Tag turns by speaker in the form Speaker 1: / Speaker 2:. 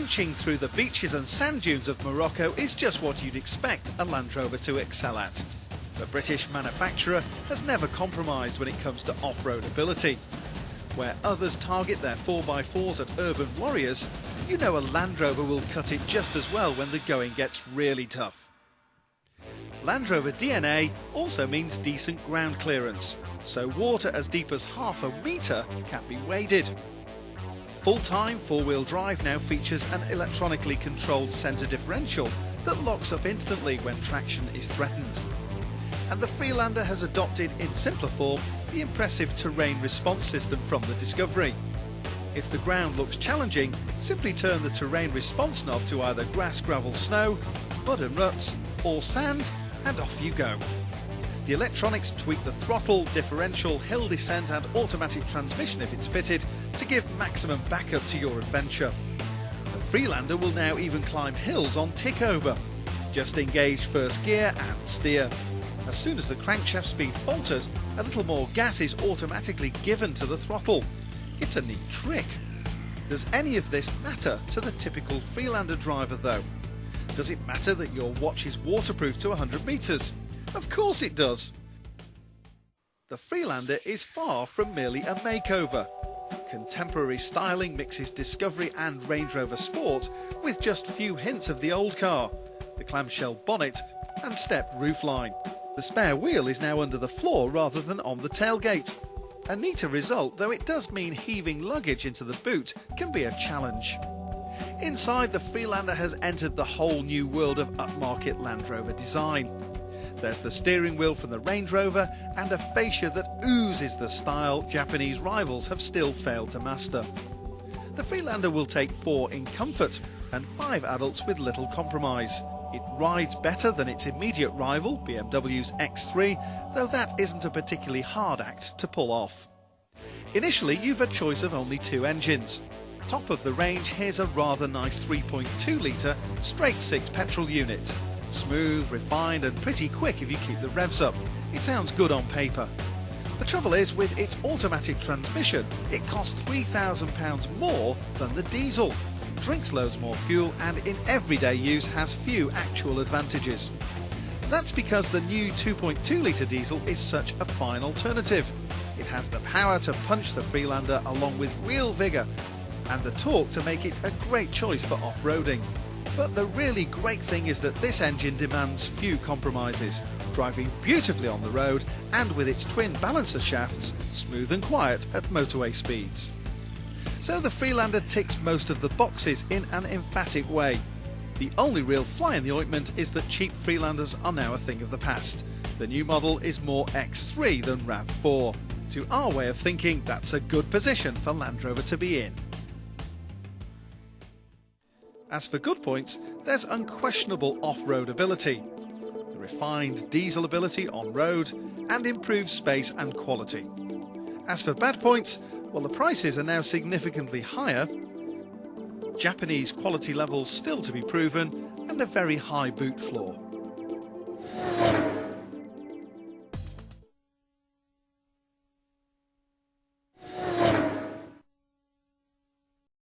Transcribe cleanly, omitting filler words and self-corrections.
Speaker 1: Punching through the beaches and sand dunes of Morocco is just what you'd expect a Land Rover to excel at. The British manufacturer has never compromised when it comes to off-road ability. Where others target their 4x4s at urban warriors, you know a Land Rover will cut it just as well when the going gets really tough. Land Rover DNA also means decent ground clearance, so water as deep as half a metre can be waded. Full-time four-wheel drive now features an electronically controlled centre differential that locks up instantly when traction is threatened. And the Freelander has adopted in simpler form the impressive terrain response system from the Discovery. If the ground looks challenging, simply turn the terrain response knob to either grass, gravel, snow, mud and ruts, or sand, and off you go. The electronics tweak the throttle, differential, hill descent and automatic transmission if it's fitted to give maximum backup to your adventure. The Freelander will now even climb hills on tick over. Just engage first gear and steer. As soon as the crankshaft speed falters, a little more gas is automatically given to the throttle. It's a neat trick. Does any of this matter to the typical Freelander driver though? Does it matter that your watch is waterproof to 100 metres? Of course it does. The Freelander is far from merely a makeover. Contemporary styling mixes Discovery and Range Rover Sport with just few hints of the old car, the clamshell bonnet and stepped roofline. The spare wheel is now under the floor rather than on the tailgate. A neater result, though it does mean heaving luggage into the boot can be a challenge. Inside, the Freelander has entered the whole new world of upmarket Land Rover design. There's the steering wheel from the Range Rover and a fascia that oozes the style Japanese rivals have still failed to master. The Freelander will take 4 in comfort and 5 adults with little compromise. It rides better than its immediate rival, BMW's X3, though that isn't a particularly hard act to pull off. Initially, you've a choice of only 2 engines. Top of the range, here's a rather nice 3.2 litre straight-six petrol unit. Smooth, refined and pretty quick if you keep the revs up. It sounds good on paper. The trouble is, with its automatic transmission, it costs £3,000 more than the diesel. Drinks loads more fuel and in everyday use has few actual advantages. That's because the new 2.2 litre diesel is such a fine alternative. It has the power to punch the Freelander along with real vigour and the torque to make it a great choice for off-roading. But the really great thing is that this engine demands few compromises, driving beautifully on the road and with its twin balancer shafts, smooth and quiet at motorway speeds. So the Freelander ticks most of the boxes in an emphatic way. The only real fly in the ointment is that cheap Freelanders are now a thing of the past. The new model is more X3 than RAV4. To our way of thinking, that's a good position for Land Rover to be in. As for good points, there's unquestionable off-road ability, the refined diesel ability on road, and improved space and quality. As for bad points, well, the prices are now significantly higher, Japanese quality levels still to be proven, and a very high boot floor.